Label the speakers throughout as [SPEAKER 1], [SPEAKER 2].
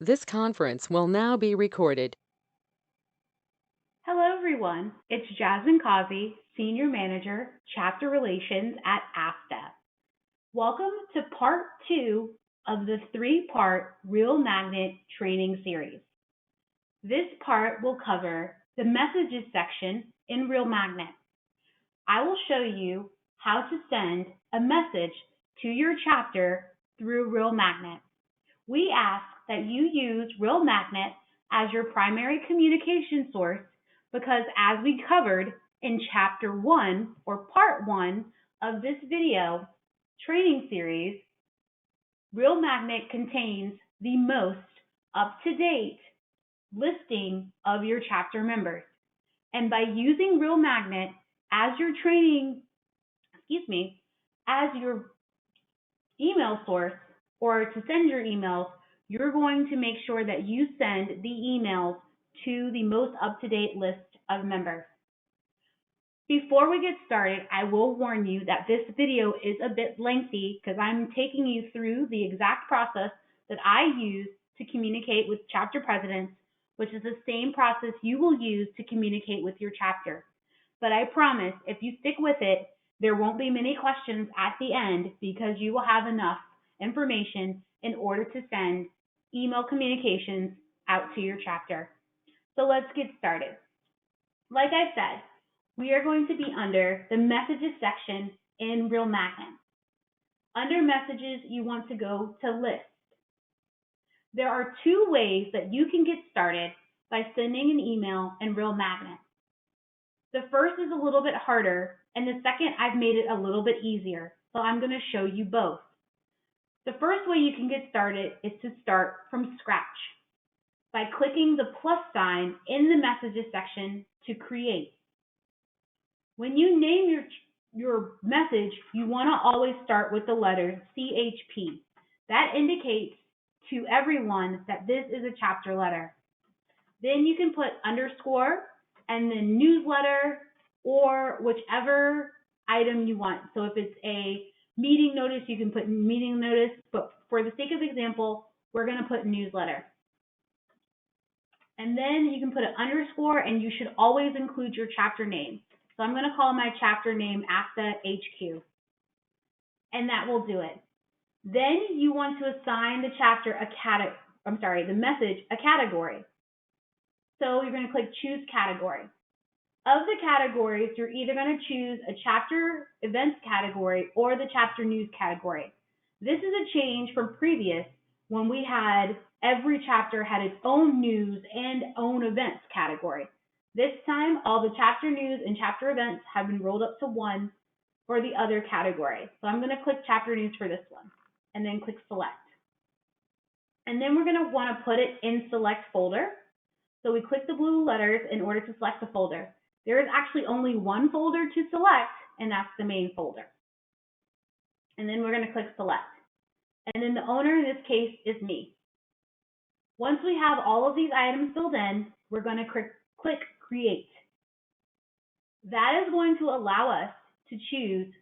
[SPEAKER 1] This conference will now be recorded.
[SPEAKER 2] Hello, everyone. It's Jasmine Causey, Senior Manager, Chapter Relations at ASTA. Welcome to Part 2 of the three-part Real Magnet training series. This part will cover the messages section in Real Magnet. I will show you how to send a message to your chapter through Real Magnet. We ask that you use Real Magnet as your primary communication source because, as we covered in Chapter 1 or Part 1 of this video training series, Real Magnet contains the most up-to-date listing of your chapter members. And by using Real Magnet as your as your email source or to send your emails, you're going to make sure that you send the emails to the most up-to-date list of members. Before we get started, I will warn you that this video is a bit lengthy because I'm taking you through the exact process that I use to communicate with chapter presidents, which is the same process you will use to communicate with your chapter. But I promise, if you stick with it, there won't be many questions at the end because you will have enough information in order to send email communications out to your chapter. So let's get started. Like I said, we are going to be under the messages section in Real Magnet. Under messages, you want to go to list. There are two ways that you can get started by sending an email in Real Magnet. The first is a little bit harder, and the second I've made it a little bit easier, so I'm going to show you both. The first way you can get started is to start from scratch by clicking the plus sign in the messages section to create. When you name your message, you want to always start with the letter CHP. That indicates to everyone that this is a chapter letter. Then you can put underscore and then newsletter or whichever item you want. So if it's a meeting notice, you can put meeting notice, but for the sake of example, we're going to put newsletter. And then you can put an underscore, and you should always include your chapter name. So I'm going to call my chapter name ASTA HQ, and that will do it. Then you want to assign the chapter the message a category. So you're going to click choose category. Of the categories, you're either going to choose a chapter events category or the chapter news category. This is a change from previous when we had every chapter had its own news and own events category. This time, all the chapter news and chapter events have been rolled up to one for the other category. So I'm going to click chapter news for this one and then click select. And then we're going to want to put it in select folder. So we click the blue letters in order to select the folder. There is actually only one folder to select, and that's the main folder. And then we're going to click select. And then the owner in this case is me. Once we have all of these items filled in, we're going to click create. That is going to allow us to choose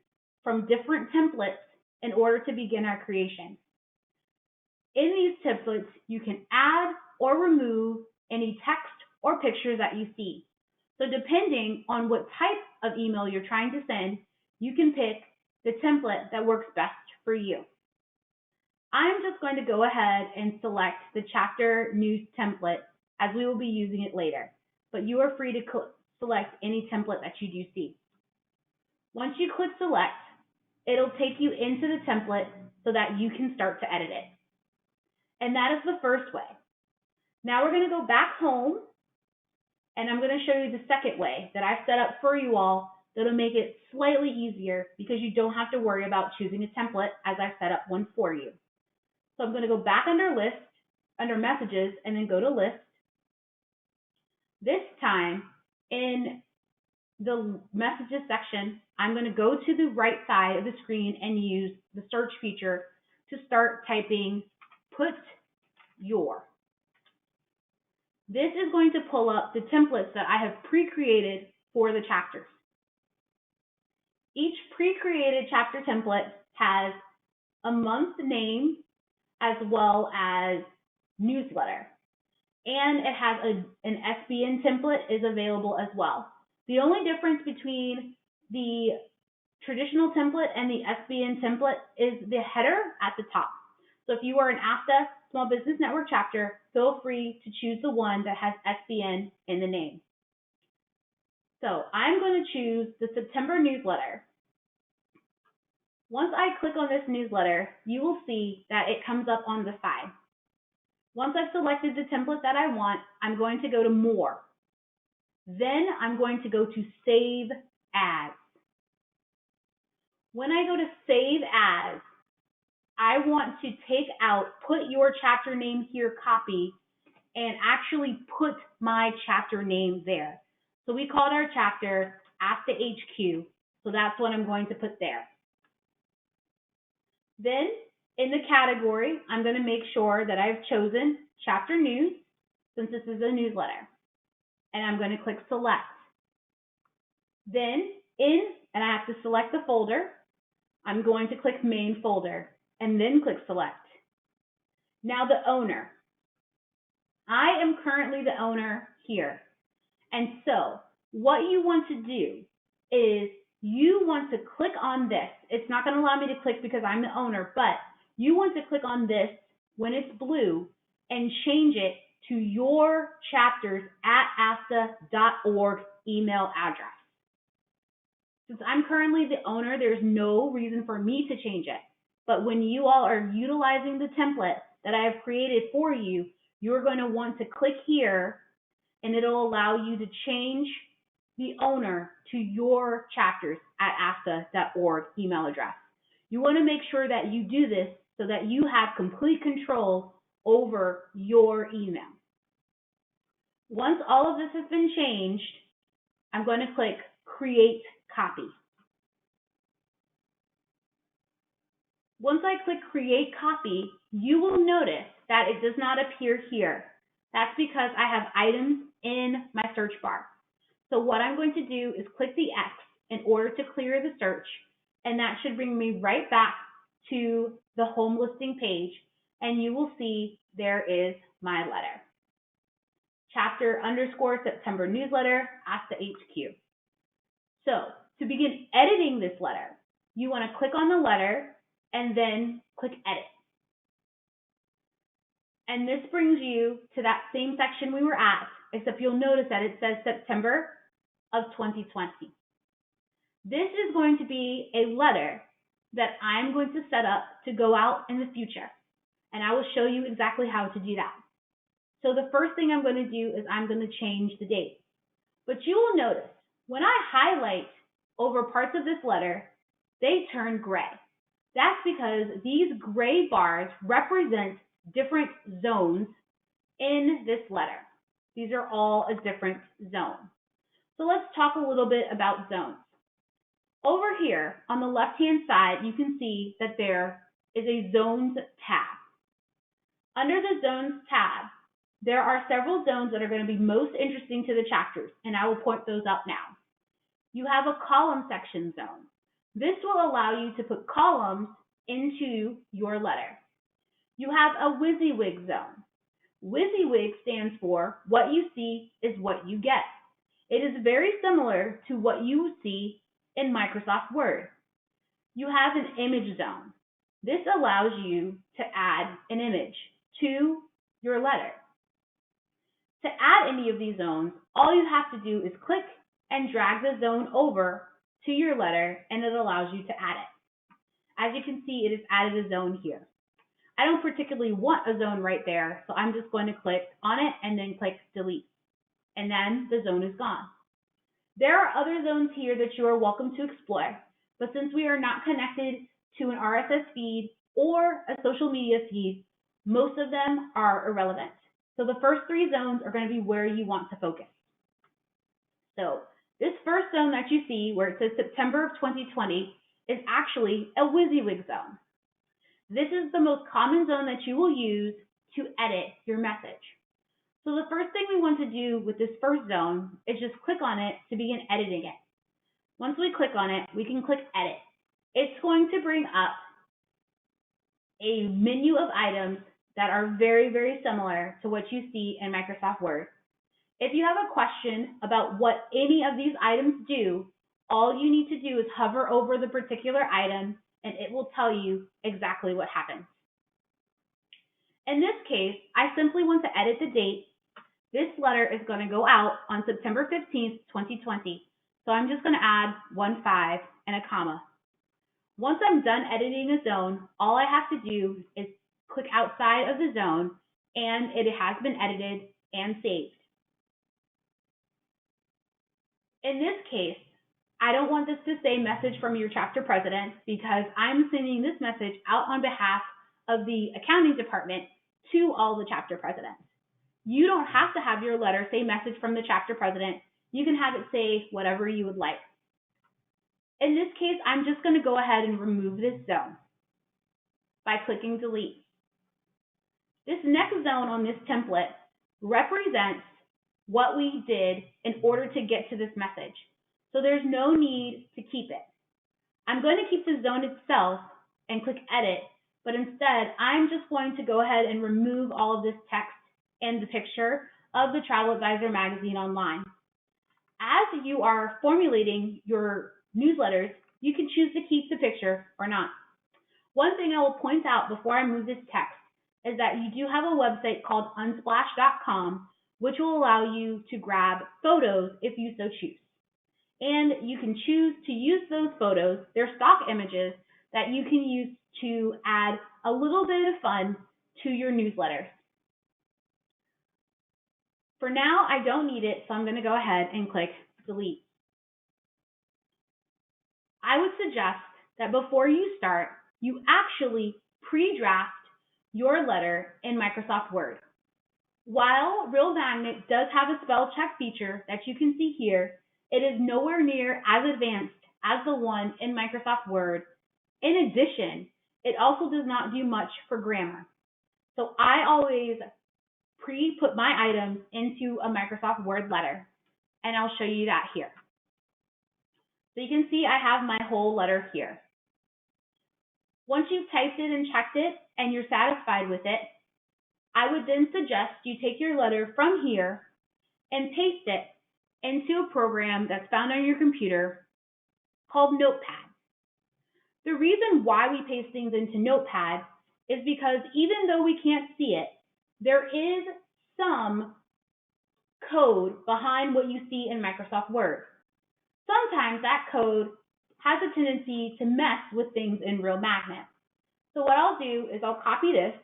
[SPEAKER 2] from different templates in order to begin our creation. In these templates, you can add or remove any text or pictures that you see. So depending on what type of email you're trying to send, you can pick the template that works best for you. I'm just going to go ahead and select the chapter news template as we will be using it later, but you are free to select any template that you do see. Once you click select, it'll take you into the template so that you can start to edit it. And that is the first way. Now we're going to go back home, and I'm going to show you the second way that I've set up for you all that'll make it slightly easier because you don't have to worry about choosing a template as I've set up one for you. So I'm going to go back under list, under messages, and then go to list. This time in the messages section, I'm going to go to the right side of the screen and use the search feature to start typing put your. This is going to pull up the templates that I have pre-created for the chapters. Each pre-created chapter template has a month name as well as newsletter. And it has an SBN template is available as well. The only difference between the traditional template and the SBN template is the header at the top. So if you are an ASTA Small Business Network chapter, feel free to choose the one that has SBN in the name. So I'm going to choose the September newsletter. Once I click on this newsletter, you will see that it comes up on the side. Once I've selected the template that I want, I'm going to go to More. Then I'm going to go to Save As. When I go to Save As, I want to take out, put your chapter name here, copy, and actually put my chapter name there. So we called our chapter ASTA HQ, so that's what I'm going to put there. Then in the category, I'm going to make sure that I've chosen Chapter News, since this is a newsletter, and I'm going to click Select. Then and I have to select the folder, I'm going to click Main Folder, and then click Select. Now the owner. I am currently the owner here. And so what you want to do is you want to click on this. It's not going to allow me to click because I'm the owner, but you want to click on this when it's blue and change it to your chapters@asta.org email address. Since I'm currently the owner, there's no reason for me to change it. But when you all are utilizing the template that I have created for you, you're going to want to click here and it'll allow you to change the owner to your chapters@asta.org email address. You want to make sure that you do this so that you have complete control over your email. Once all of this has been changed, I'm going to click Create Copy. Once I click Create Copy, you will notice that it does not appear here. That's because I have items in my search bar. So what I'm going to do is click the X in order to clear the search, and that should bring me right back to the home listing page, and you will see there is my letter. Chapter_September newsletter, ASTA HQ. So to begin editing this letter, you want to click on the letter and then click Edit. And this brings you to that same section we were at, except you'll notice that it says September of 2020. This is going to be a letter that I'm going to set up to go out in the future, and I will show you exactly how to do that. So the first thing I'm going to do is I'm going to change the date. But you will notice when I highlight over parts of this letter, they turn gray. That's because these gray bars represent different zones in this letter. These are all a different zone. So let's talk a little bit about zones. Over here on the left-hand side, you can see that there is a Zones tab. Under the Zones tab, there are several zones that are going to be most interesting to the chapters, and I will point those out now. You have a column section zone. This will allow you to put columns into your letter. You have a WYSIWYG zone. WYSIWYG stands for What You See is What You Get. It is very similar to what you see in Microsoft Word. You have an image zone. This allows you to add an image to your letter. To add any of these zones, all you have to do is click and drag the zone over to your letter, and it allows you to add it. As you can see, it has added a zone here. I don't particularly want a zone right there, so I'm just going to click on it and then click Delete. And then the zone is gone. There are other zones here that you are welcome to explore, but since we are not connected to an RSS feed or a social media feed, most of them are irrelevant. So the first three zones are going to be where you want to focus. So this first zone that you see where it says September of 2020 is actually a WYSIWYG zone. This is the most common zone that you will use to edit your message. So the first thing we want to do with this first zone is just click on it to begin editing it. Once we click on it, we can click Edit. It's going to bring up a menu of items that are very, very similar to what you see in Microsoft Word. If you have a question about what any of these items do, all you need to do is hover over the particular item and it will tell you exactly what happens. In this case, I simply want to edit the date. This letter is going to go out on September 15th, 2020. So I'm just going to add 1-5 and a comma. Once I'm done editing a zone, all I have to do is click outside of the zone and it has been edited and saved. In this case, I don't want this to say message from your chapter president because I'm sending this message out on behalf of the accounting department to all the chapter presidents. You don't have to have your letter say message from the chapter president. You can have it say whatever you would like. In this case, I'm just going to go ahead and remove this zone by clicking delete. This next zone on this template represents what we did in order to get to this message. So there's no need to keep it. I'm going to keep the zone itself and click edit, but instead I'm just going to go ahead and remove all of this text and the picture of the Travel Advisor magazine online. As you are formulating your newsletters, you can choose to keep the picture or not. One thing I will point out before I move this text is that you do have a website called unsplash.com, which will allow you to grab photos if you so choose. And you can choose to use those photos, they're stock images, that you can use to add a little bit of fun to your newsletters. For now, I don't need it, so I'm going to go ahead and click delete. I would suggest that before you start, you actually pre-draft your letter in Microsoft Word. While Real Magnet does have a spell check feature that you can see here, it is nowhere near as advanced as the one in Microsoft Word. In addition, it also does not do much for grammar. So I always pre-put my items into a Microsoft Word letter, and I'll show you that here. So you can see I have my whole letter here. Once you've typed it and checked it and you're satisfied with it, I would then suggest you take your letter from here and paste it into a program that's found on your computer called Notepad. The reason why we paste things into Notepad is because even though we can't see it, there is some code behind what you see in Microsoft Word. Sometimes that code has a tendency to mess with things in Real Magnet. So what I'll do is I'll copy this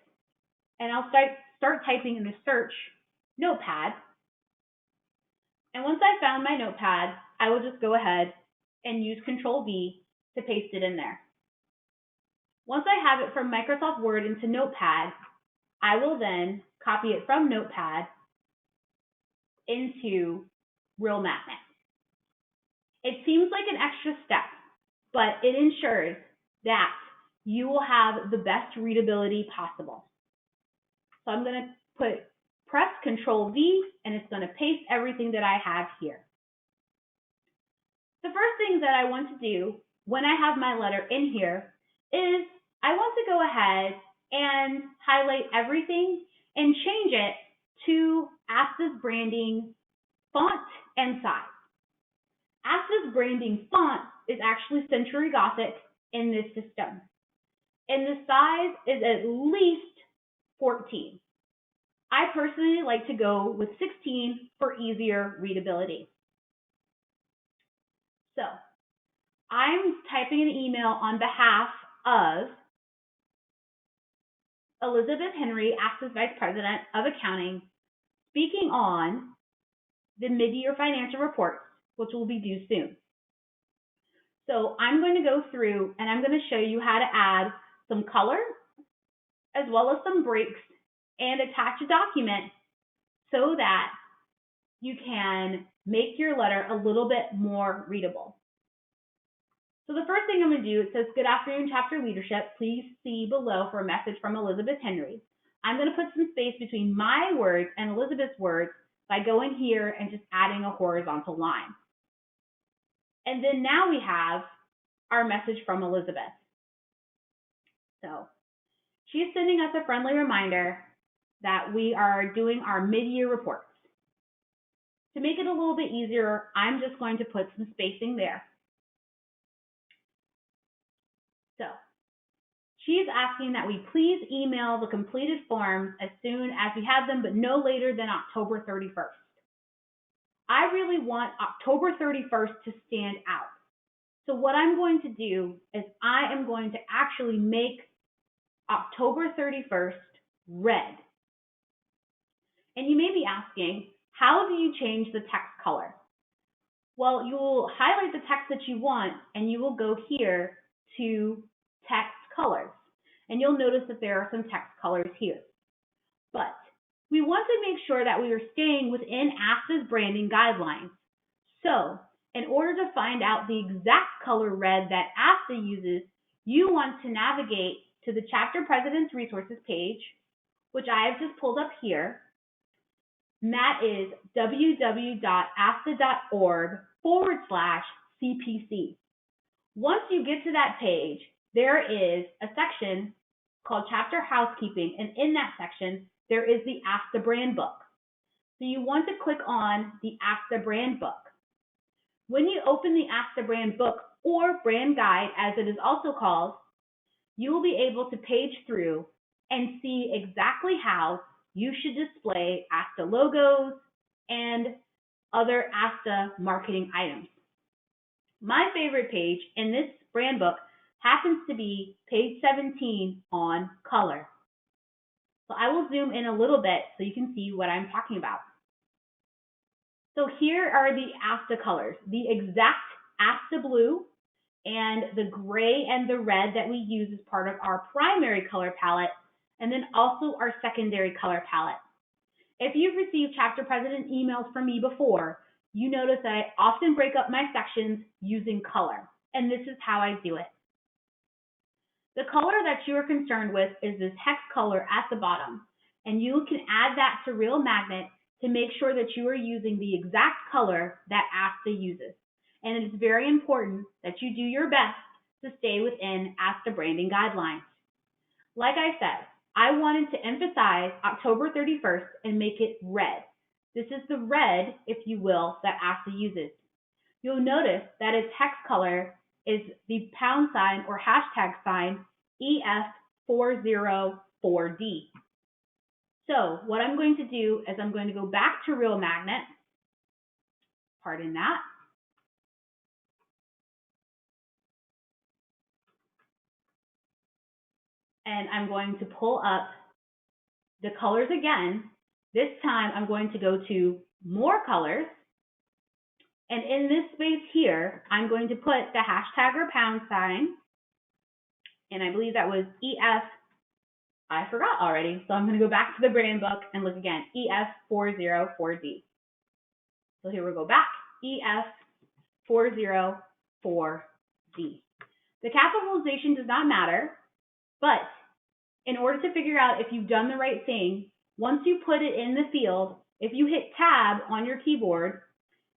[SPEAKER 2] and I'll start typing in the search Notepad. And once I found my Notepad, I will just go ahead and use Control-V to paste it in there. Once I have it from Microsoft Word into Notepad, I will then copy it from Notepad into Real Magnet. It seems like an extra step, but it ensures that you will have the best readability possible. So I'm going to press Control-V, and it's going to paste everything that I have here. The first thing that I want to do when I have my letter in here is I want to go ahead and highlight everything and change it to Asta's branding font and size. Asta's branding font is actually Century Gothic in this system, and the size is at least 14. I personally like to go with 16 for easier readability. So I'm typing an email on behalf of Elizabeth Henry, Asta's Vice President of Accounting, speaking on the mid-year financial reports, which will be due soon. So I'm going to go through and I'm going to show you how to add some color as well as some breaks and attach a document so that you can make your letter a little bit more readable. So the first thing I'm going to do, it says, "Good afternoon, chapter leadership. Please see below for a message from Elizabeth Henry." I'm going to put some space between my words and Elizabeth's words by going here and just adding a horizontal line. And then now we have our message from Elizabeth. So she's sending us a friendly reminder that we are doing our mid-year reports. To make it a little bit easier, I'm just going to put some spacing there. So she's asking that we please email the completed forms as soon as we have them, but no later than October 31st. I really want October 31st to stand out. So what I'm going to do is I am going to actually make October 31st red. And you may be asking, how do you change the text color? Well, you will highlight the text that you want and you will go here to text colors. And you'll notice that there are some text colors here. But we want to make sure that we are staying within ASTA's branding guidelines. So in order to find out the exact color red that ASTA uses, you want to navigate to the Chapter President's Resources page, which I have just pulled up here. And that is www.asta.org/CPC. Once you get to that page, there is a section called Chapter Housekeeping, and in that section, there is the ASTA Brand Book. So you want to click on the ASTA Brand Book. When you open the ASTA Brand Book, or Brand Guide as it is also called, you will be able to page through and see exactly how you should display ASTA logos and other ASTA marketing items. My favorite page in this brand book happens to be page 17 on color. So I will zoom in a little bit so you can see what I'm talking about. So here are the ASTA colors, the exact ASTA blue and the gray and the red that we use as part of our primary color palette, and then also our secondary color palette. If you've received Chapter President emails from me before, you notice that I often break up my sections using color, and this is how I do it. The color that you are concerned with is this hex color at the bottom, and you can add that to Real Magnet to make sure that you are using the exact color that ASTA uses. And it is very important that you do your best to stay within ASTA branding guidelines. Like I said, I wanted to emphasize October 31st and make it red. This is the red, if you will, that ASTA uses. You'll notice that its hex color is the pound sign or hashtag sign EF404D. So what I'm going to do is I'm going to go back to Real Magnet. Pardon that. And I'm going to pull up the colors again. This time I'm going to go to more colors. And in this space here, I'm going to put the hashtag or pound sign. And I believe that was EF, I forgot already. So I'm going to go back to the brand book and look again, EF404D. So here we go back, EF404D. The capitalization does not matter, but in order to figure out if you've done the right thing, once you put it in the field, if you hit Tab on your keyboard,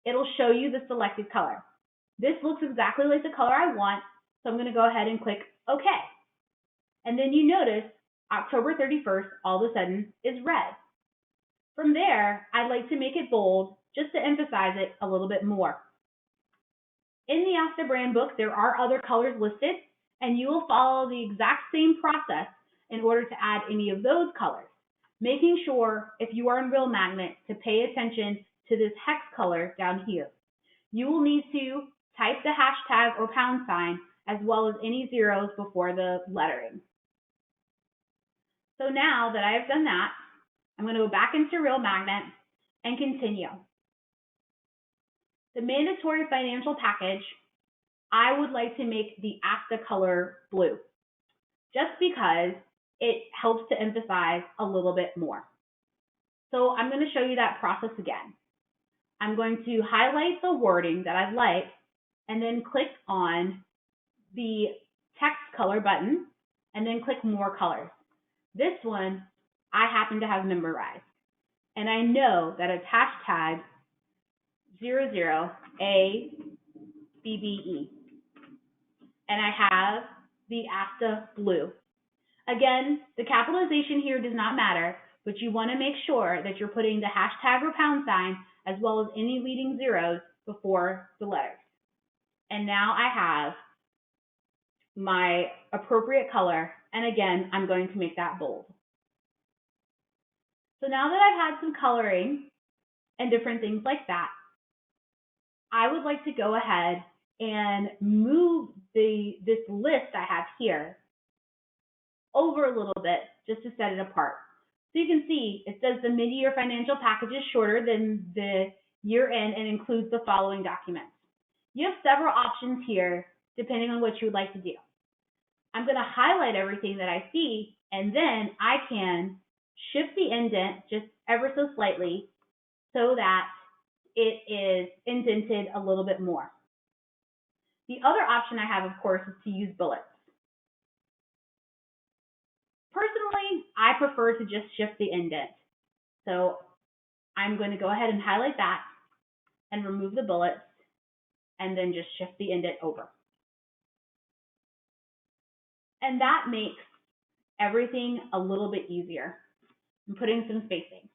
[SPEAKER 2] it'll show you the selected color. This looks exactly like the color I want, so I'm going to go ahead and click OK. And then you notice October 31st all of a sudden is red. From there, I'd like to make it bold just to emphasize it a little bit more. In the ASTA brand book, there are other colors listed, and you will follow the exact same process in order to add any of those colors, making sure if you are in Real Magnet to pay attention to this hex color down here. You will need to type the hashtag or pound sign as well as any zeros before the lettering. So now that I have done that, I'm going to go back into Real Magnet and continue. The mandatory financial package, I would like to make the ASTA color blue, just because it helps to emphasize a little bit more. So I'm going to show you that process again. I'm going to highlight the wording that I'd like and then click on the text color button and then click more colors. This one I happen to have memorized, and I know that it's hashtag 00ABBE, and I have the ASTA blue. Again, the capitalization here does not matter, but you want to make sure that you're putting the hashtag or pound sign as well as any leading zeros before the letters. And now I have my appropriate color, and again, I'm going to make that bold. So now that I've had some coloring and different things like that, I would like to go ahead and move this list I have here over a little bit just to set it apart. So you can see it says the mid-year financial package is shorter than the year-end and includes the following documents. You have several options here depending on what you would like to do. I'm going to highlight everything that I see, and then I can shift the indent just ever so slightly so that it is indented a little bit more. The other option I have, of course, is to use bullets. Personally, I prefer to just shift the indent. So I'm going to go ahead and highlight that and remove the bullets and then just shift the indent over. And that makes everything a little bit easier. I'm putting some spacing.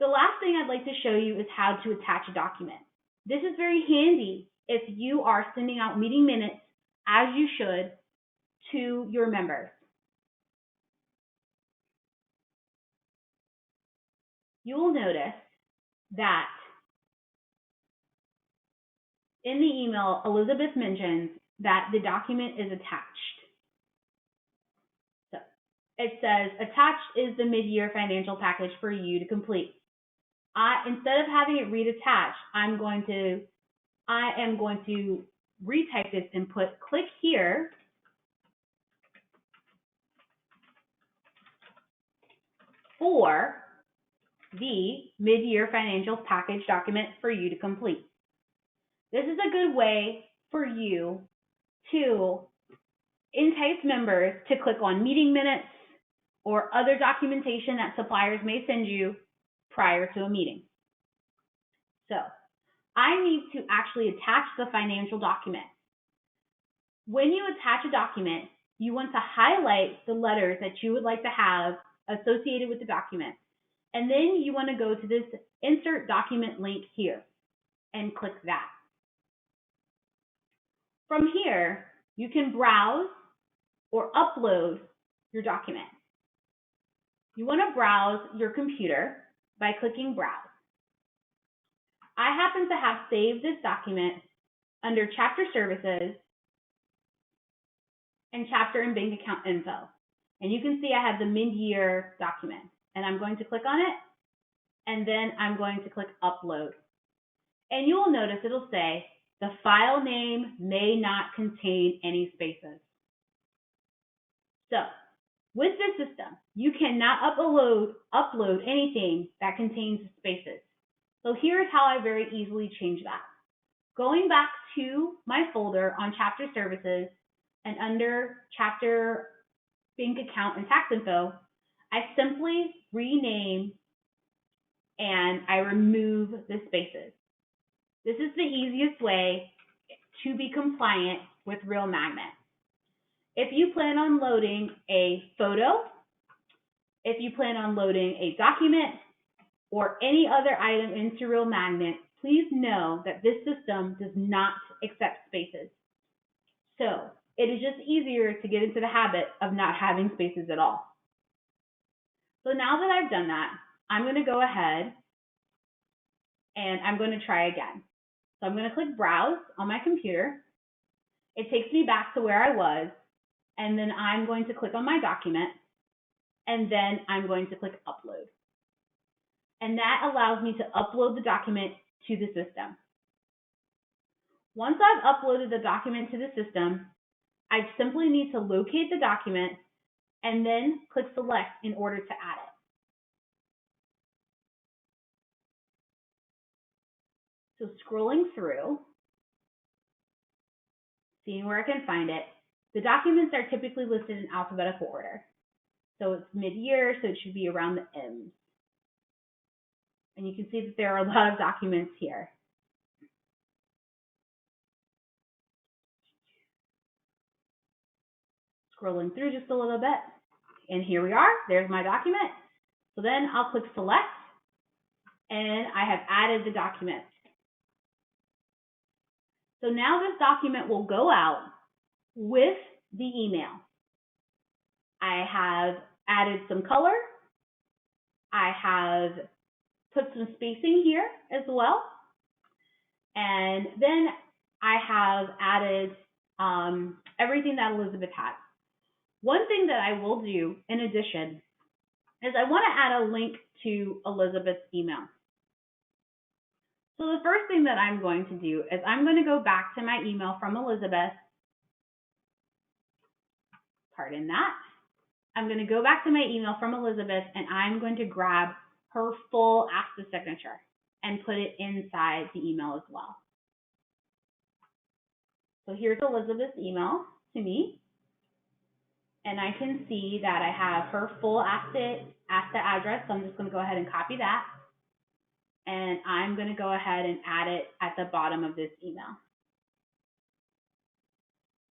[SPEAKER 2] The last thing I'd like to show you is how to attach a document. This is very handy if you are sending out meeting minutes, as you should, to your members. You will notice that in the email, Elizabeth mentions that the document is attached. So it says, attached is the mid-year financial package for you to complete. Instead of having it read attached, I am going to retype this and put click here for the mid-year financial package document for you to complete. This is a good way for you to entice members to click on meeting minutes or other documentation that suppliers may send you prior to a meeting. So I need to actually attach the financial document. When you attach a document, you want to highlight the letters that you would like to have associated with the document. And then you want to go to this insert document link here and click that. From here, you can browse or upload your document. You want to browse your computer by clicking Browse. I happen to have saved this document under Chapter Services and Chapter and Bank Account Info. And you can see I have the mid-year document. And I'm going to click on it, and then I'm going to click Upload. And you will notice it'll say, the file name may not contain any spaces. So, with this system, you cannot upload anything that contains spaces. So here's how I very easily change that. Going back to my folder on Chapter Services and under Chapter Bank Account and Tax Info, I simply rename and I remove the spaces. This is the easiest way to be compliant with Real Magnet. If you plan on loading a photo, if you plan on loading a document, or any other item into Real Magnet, please know that this system does not accept spaces. So it is just easier to get into the habit of not having spaces at all. So now that I've done that, I'm going to go ahead and I'm going to try again. So I'm going to click Browse on my computer. It takes me back to where I was, and then I'm going to click on my document, and then I'm going to click Upload. And that allows me to upload the document to the system. Once I've uploaded the document to the system, I simply need to locate the document and then click Select in order to add it. So scrolling through, seeing where I can find it, the documents are typically listed in alphabetical order. So it's mid-year, so it should be around the M's. And you can see that there are a lot of documents here. Scrolling through just a little bit. And here we are. There's my document. So then I'll click select, and I have added the document. So now this document will go out with the email. I have added some color. I have put some spacing here as well. And then I have added everything that Elizabeth has. One thing that I will do in addition is I want to add a link to Elizabeth's email. So the first thing that I'm going to do is I'm going to go back to my email from Elizabeth. Pardon that. I'm going to go back to my email from Elizabeth, and I'm going to grab her full ASTA signature and put it inside the email as well. So here's Elizabeth's email to me, and I can see that I have her full ASTA address, so I'm just going to go ahead and copy that, and I'm going to go ahead and add it at the bottom of this email.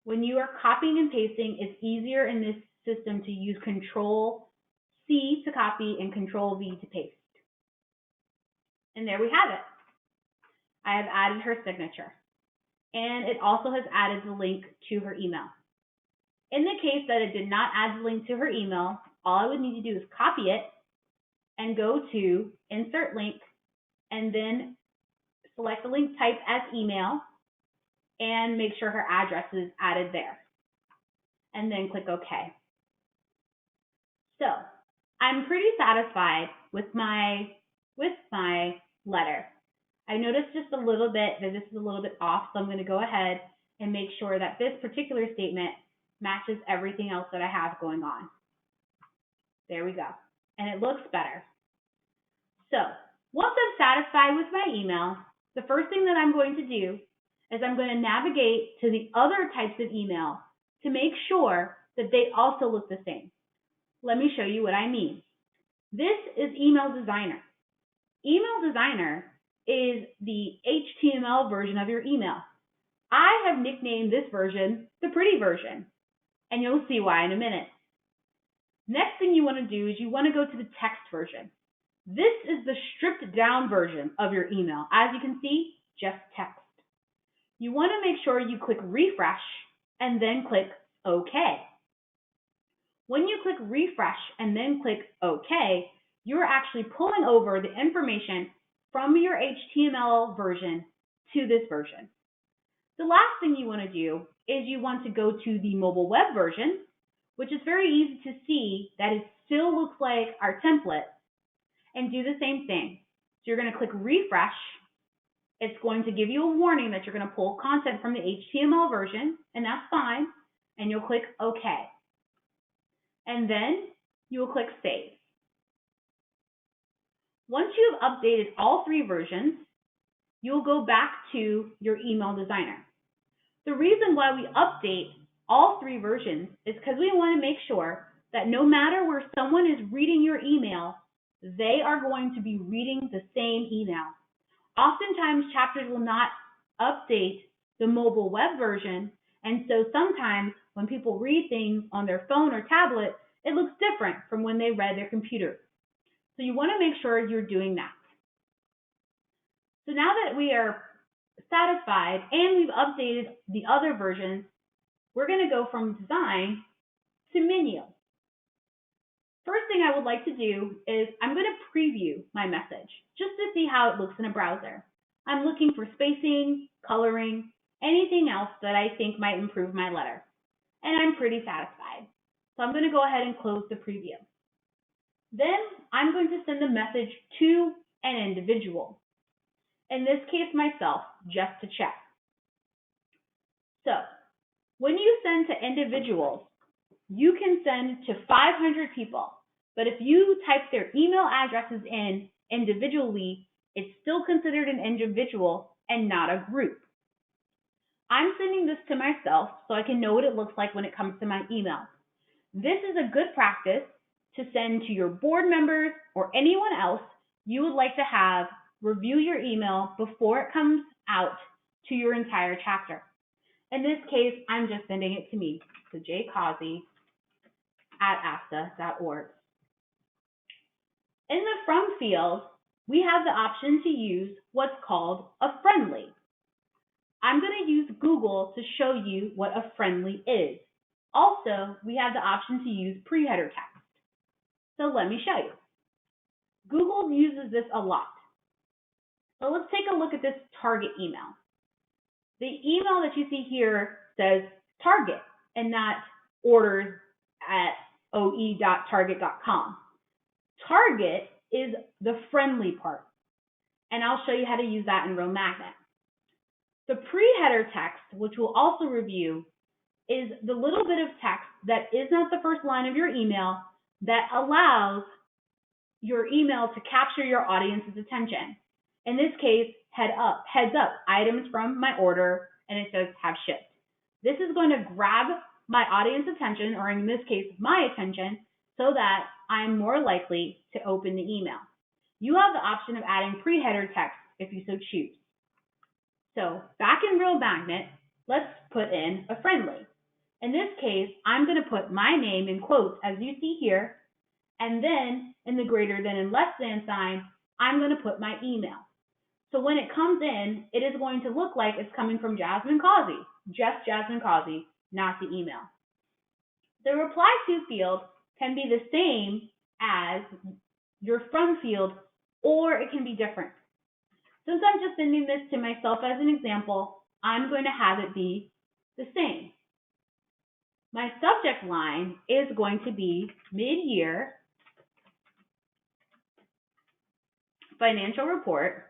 [SPEAKER 2] When you are copying and pasting, it's easier in this system to use Control-C to copy and Control-V to paste. And there we have it. I have added her signature. And it also has added the link to her email. In the case that it did not add the link to her email, all I would need to do is copy it and go to Insert Link, and then select the link type as email and make sure her address is added there. And then click OK. So I'm pretty satisfied with my letter. I noticed just a little bit that this is a little bit off, so I'm going to go ahead and make sure that this particular statement matches everything else that I have going on. There we go. And it looks better. So once I'm satisfied with my email, the first thing that I'm going to do is I'm going to navigate to the other types of email to make sure that they also look the same. Let me show you what I mean. This is Email Designer. Email Designer is the HTML version of your email. I have nicknamed this version the pretty version, and you'll see why in a minute. Next thing you want to do is you want to go to the text version. This is the stripped down version of your email. As you can see, just text. You want to make sure you click refresh and then click OK. When you click refresh and then click OK, you're actually pulling over the information from your HTML version to this version. The last thing you want to do is you want to go to the mobile web version, which is very easy to see that it still looks like our template, and do the same thing. So you're going to click refresh. It's going to give you a warning that you're going to pull content from the HTML version, and that's fine, and you'll click OK. And then you will click Save. Once you have updated all three versions, you'll go back to your Email Designer. The reason why we update all three versions is because we want to make sure that no matter where someone is reading your email, they are going to be reading the same email. Oftentimes, chapters will not update the mobile web version, and so sometimes when people read things on their phone or tablet, it looks different from when they read their computer. So you want to make sure you're doing that. So now that we are satisfied and we've updated the other versions, we're going to go from design to menu. First thing I would like to do is I'm going to preview my message just to see how it looks in a browser. I'm looking for spacing, coloring, anything else that I think might improve my letter. And I'm pretty satisfied. So I'm going to go ahead and close the preview. Then I'm going to send a message to an individual. In this case, myself, just to check. So when you send to individuals, you can send to 500 people. But if you type their email addresses in individually, it's still considered an individual and not a group. I'm sending this to myself so I can know what it looks like when it comes to my email. This is a good practice to send to your board members or anyone else you would like to have review your email before it comes out to your entire chapter. In this case, I'm just sending it to me, to Jay Causey, @ASTA.org. In the From field, we have the option to use what's called a friendly. I'm going to use Google to show you what a friendly is. Also, we have the option to use pre-header text. So let me show you. Google uses this a lot. So let's take a look at this Target email. The email that you see here says Target and not orders at oe.target.com. Target is the friendly part, and I'll show you how to use that in Real Magnet. The pre-header text, which we'll also review, is the little bit of text that is not the first line of your email that allows your email to capture your audience's attention. In this case, heads up, items from my order, and it says have shipped. This is going to grab my audience attention, or in this case, my attention, so that I'm more likely to open the email. You have the option of adding pre-header text if you so choose. So back in Real Magnet, let's put in a friendly. In this case, I'm going to put my name in quotes, as you see here, and then in the greater than and less than sign, I'm going to put my email. So when it comes in, it is going to look like it's coming from Jasmine Causey, just Jasmine Causey, not the email. The reply to field can be the same as your from field, or it can be different. Since I'm just sending this to myself as an example, I'm going to have it be the same. My subject line is going to be mid-year financial report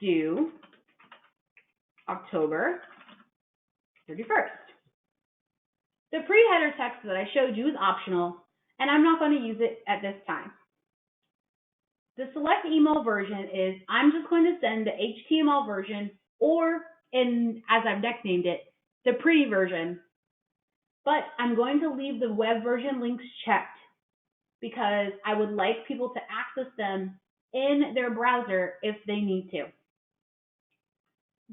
[SPEAKER 2] due October 31st. The pre-header text that I showed you is optional, and I'm not going to use it at this time. The select email version is I'm just going to send the HTML version, or as I've nicknamed it, the pre version. But I'm going to leave the web version links checked because I would like people to access them in their browser if they need to.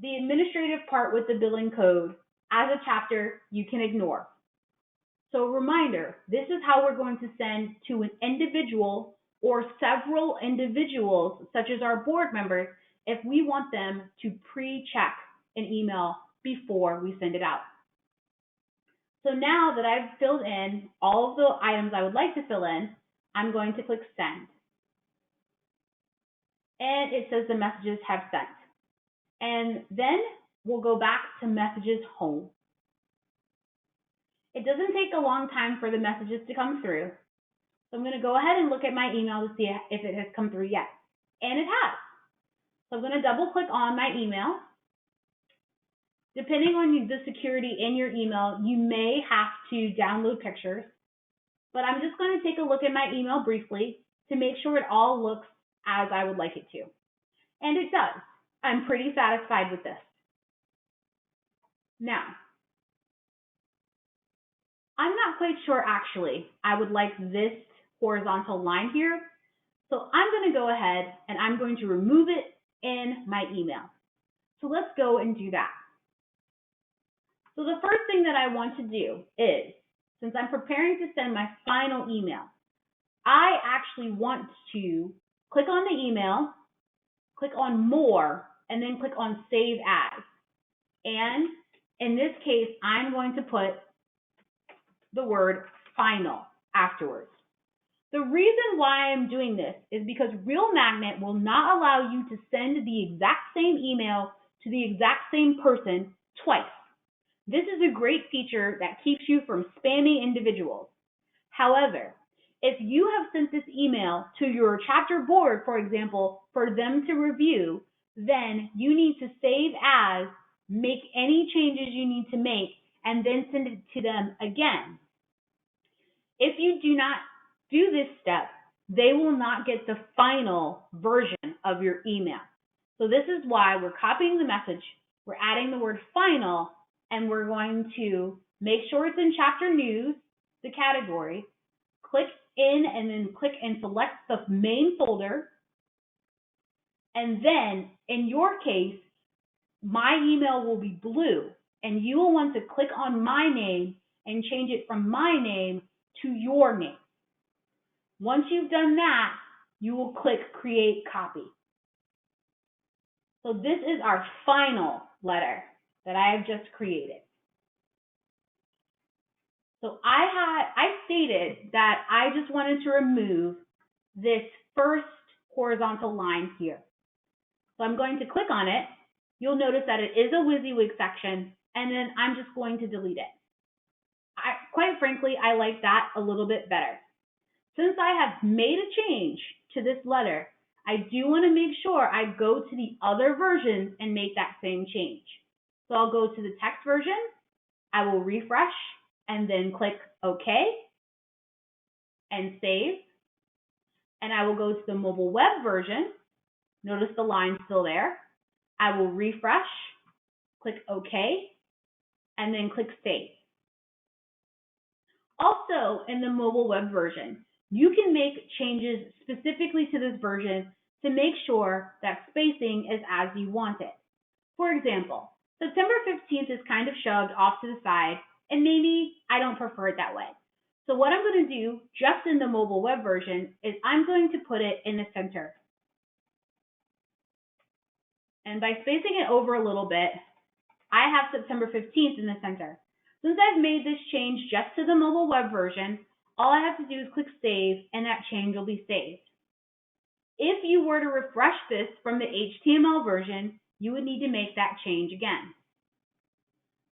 [SPEAKER 2] The administrative part with the billing code as a chapter you can ignore. So a reminder, this is how we're going to send to an individual or several individuals, such as our board members, if we want them to pre-check an email before we send it out. So now that I've filled in all of the items I would like to fill in, I'm going to click send. And it says the messages have sent. And then we'll go back to messages home. It doesn't take a long time for the messages to come through. So I'm going to go ahead and look at my email to see if it has come through yet. And it has. So I'm going to double click on my email. Depending on the security in your email, you may have to download pictures. But I'm just going to take a look at my email briefly to make sure it all looks as I would like it to. And it does. I'm pretty satisfied with this. Now, I'm not quite sure actually. I would like this horizontal line here. So I'm going to go ahead and I'm going to remove it in my email. So let's go and do that. So the first thing that I want to do is, since I'm preparing to send my final email, I actually want to click on the email, click on more, and then click on save as. And in this case, I'm going to put the word final afterwards. The reason why I'm doing this is because Real Magnet will not allow you to send the exact same email to the exact same person twice. This is a great feature that keeps you from spamming individuals. However, if you have sent this email to your chapter board, for example, for them to review, then you need to save as, make any changes you need to make, and then send it to them again. If you do not do this step, they will not get the final version of your email. So this is why we're copying the message, we're adding the word final, and we're going to make sure it's in chapter news, the category, click in and then click and select the main folder. And then in your case, my email will be blue, and you will want to click on my name and change it from my name to your name. Once you've done that, you will click Create Copy. So this is our final letter that I have just created. So I stated that I just wanted to remove this first horizontal line here. So I'm going to click on it. You'll notice that it is a WYSIWYG section, and then I'm just going to delete it. Quite frankly, I like that a little bit better. Since I have made a change to this letter, I do want to make sure I go to the other versions and make that same change. So I'll go to the text version, I will refresh, and then click OK and save. And I will go to the mobile web version. Notice the line's still there. I will refresh, click OK, and then click Save. Also, in the mobile web version, you can make changes specifically to this version to make sure that spacing is as you want it. For example, September 15th is kind of shoved off to the side, and maybe I don't prefer it that way. So what I'm going to do just in the mobile web version is I'm going to put it in the center. And by spacing it over a little bit, I have September 15th in the center. Since I've made this change just to the mobile web version, all I have to do is click Save, and that change will be saved. If you were to refresh this from the HTML version, you would need to make that change again.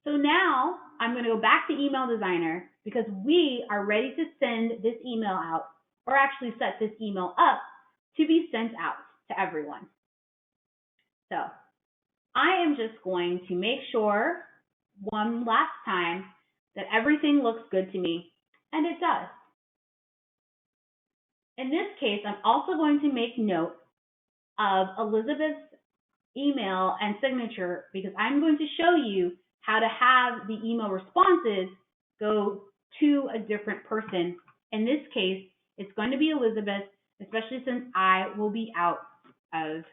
[SPEAKER 2] So now I'm going to go back to Email Designer because we are ready to send this email out, or actually set this email up to be sent out to everyone. So I am just going to make sure one last time that everything looks good to me, and it does. In this case, I'm also going to make note of Elizabeth's email and signature because I'm going to show you how to have the email responses go to a different person. In this case, it's going to be Elizabeth, especially since I will be out of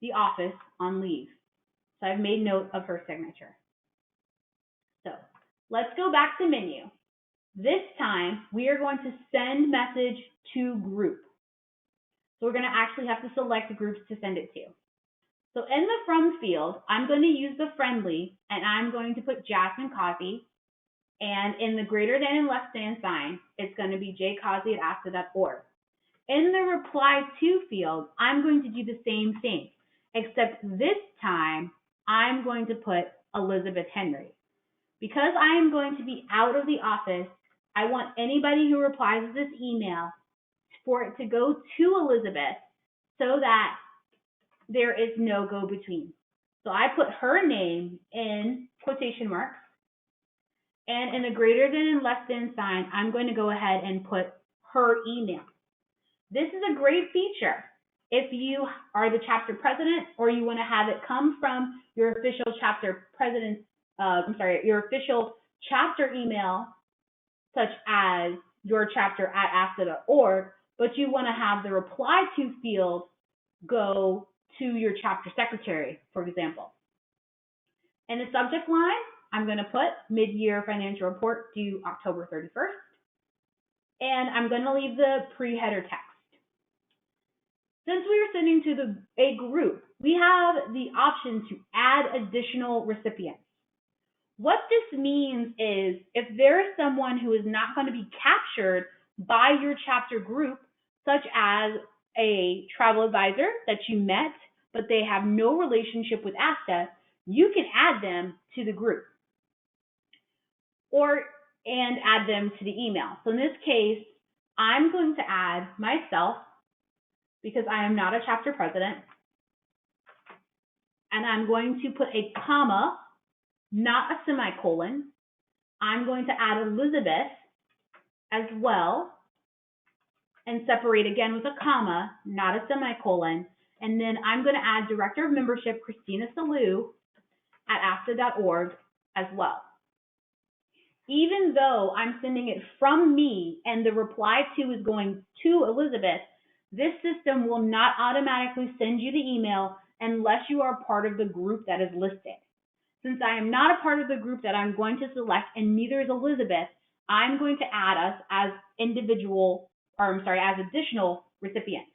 [SPEAKER 2] the office on leave. So I've made note of her signature. So let's go back to menu. This time, we are going to send message to group. So we're going to actually have to select the groups to send it to. So in the From field, I'm going to use the friendly, and I'm going to put Jasmine Causey. And in the greater than and less than sign, it's going to be jcausey@asta.org. In the Reply To field, I'm going to do the same thing, except this time, I'm going to put Elizabeth Henry. Because I am going to be out of the office, I want anybody who replies to this email for it to go to Elizabeth so that there is no go-between. So I put her name in quotation marks, and in the greater than and less than sign, I'm going to go ahead and put her email. This is a great feature if you are the chapter president or you want to have it come from your official chapter president, your official chapter email, such as yourchapter@asta.org, but you want to have the Reply To field go to your chapter secretary, for example. In the subject line, I'm going to put mid-year financial report due October 31st, and I'm going to leave the pre-header text. Since we are sending to a group, we have the option to add additional recipients. What this means is if there is someone who is not going to be captured by your chapter group, such as a travel advisor that you met, but they have no relationship with ASTA, you can add them to the group and add them to the email. So in this case, I'm going to add myself because I am not a chapter president, and I'm going to put a comma, not a semicolon. I'm going to add Elizabeth as well and separate again with a comma, not a semicolon. And then I'm going to add Director of Membership Christina Salou at asta.org as well. Even though I'm sending it from me and the Reply To is going to Elizabeth, this system will not automatically send you the email unless you are part of the group that is listed. Since I am not a part of the group that I'm going to select, and neither is Elizabeth, I'm going to add us as as additional recipients.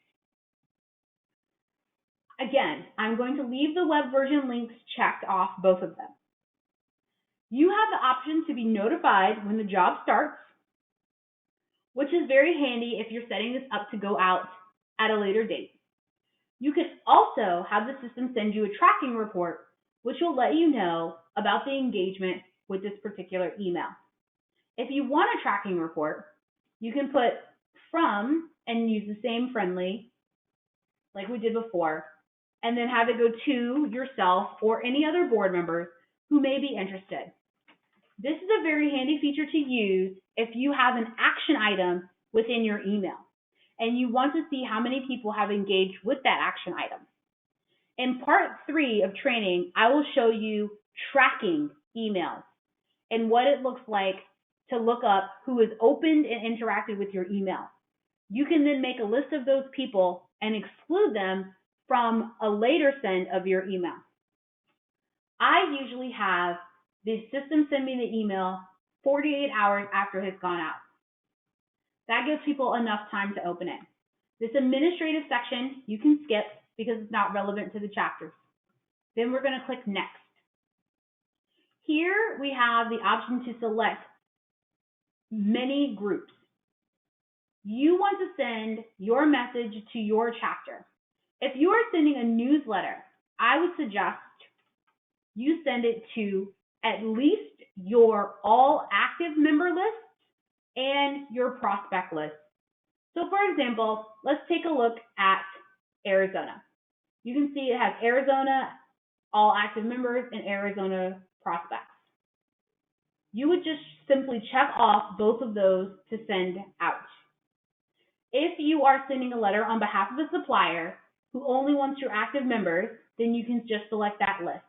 [SPEAKER 2] Again, I'm going to leave the web version links checked off, both of them. You have the option to be notified when the job starts, which is very handy if you're setting this up to go out at a later date. You can also have the system send you a tracking report, which will let you know about the engagement with this particular email. If you want a tracking report, you can put from and use the same friendly like we did before, and then have it go to yourself or any other board members who may be interested. This is a very handy feature to use if you have an action item within your email and you want to see how many people have engaged with that action item. In part 3 of training, I will show you tracking emails and what it looks like to look up who has opened and interacted with your email. You can then make a list of those people and exclude them from a later send of your email. I usually have the system send me the email 48 hours after it has gone out. That gives people enough time to open it. This administrative section you can skip because it's not relevant to the chapters. Then we're going to click Next. Here we have the option to select many groups. You want to send your message to your chapter. If you are sending a newsletter, I would suggest you send it to at least your all active member lists and your prospect list. So for example, let's take a look at Arizona. You can see it has Arizona all active members and Arizona prospects. You would just simply check off both of those to send out. If you are sending a letter on behalf of a supplier who only wants your active members, then you can just select that list.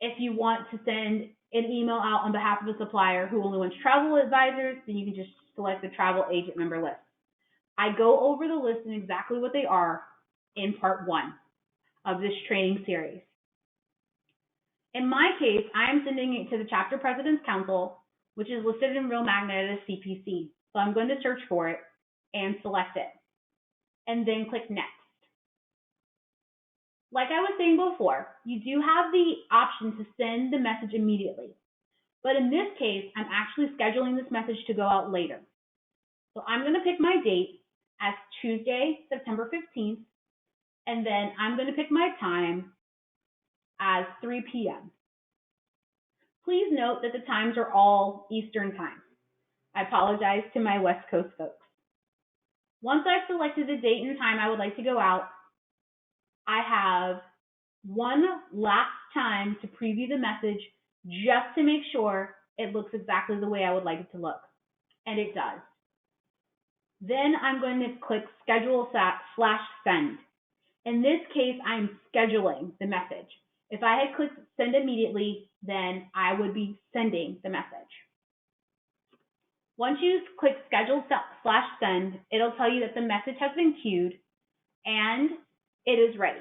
[SPEAKER 2] If you want to send an email out on behalf of a supplier who only wants travel advisors, then you can just select the travel agent member list. I go over the list and exactly what they are in part 1 of this training series. In my case, I am sending it to the Chapter President's Council, which is listed in Real Magnet as CPC. So I'm going to search for it and select it, and then click Next. Like I was saying before, you do have the option to send the message immediately. But in this case, I'm actually scheduling this message to go out later. So I'm going to pick my date as Tuesday, September 15th, and then I'm going to pick my time as 3 p.m. Please note that the times are all Eastern time. I apologize to my West Coast folks. Once I've selected the date and time I would like to go out, I have one last time to preview the message just to make sure it looks exactly the way I would like it to look. And it does. Then I'm going to click Schedule / Send. In this case, I'm scheduling the message. If I had clicked Send Immediately, then I would be sending the message. Once you click Schedule / Send, it'll tell you that the message has been queued and it is ready.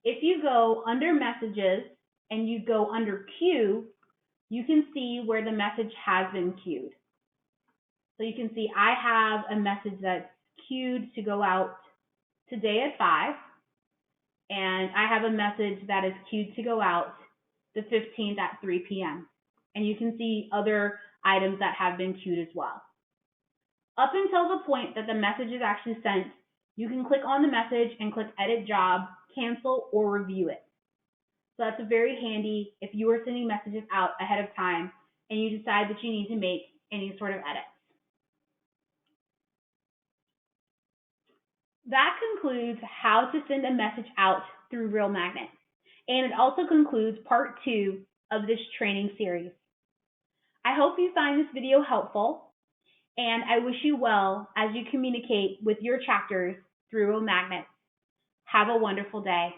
[SPEAKER 2] If you go under Messages and you go under Queue, you can see where the message has been queued. So you can see I have a message that's queued to go out today at 5, and I have a message that is queued to go out the 15th at 3 p.m. And you can see other items that have been queued as well. Up until the point that the message is actually sent, you can click on the message and click Edit Job, Cancel, or Review it. So that's very handy if you are sending messages out ahead of time and you decide that you need to make any sort of edits. That concludes how to send a message out through Real Magnet. And it also concludes part 2 of this training series. I hope you find this video helpful, and I wish you well as you communicate with your chapters through Real Magnet. Have a wonderful day.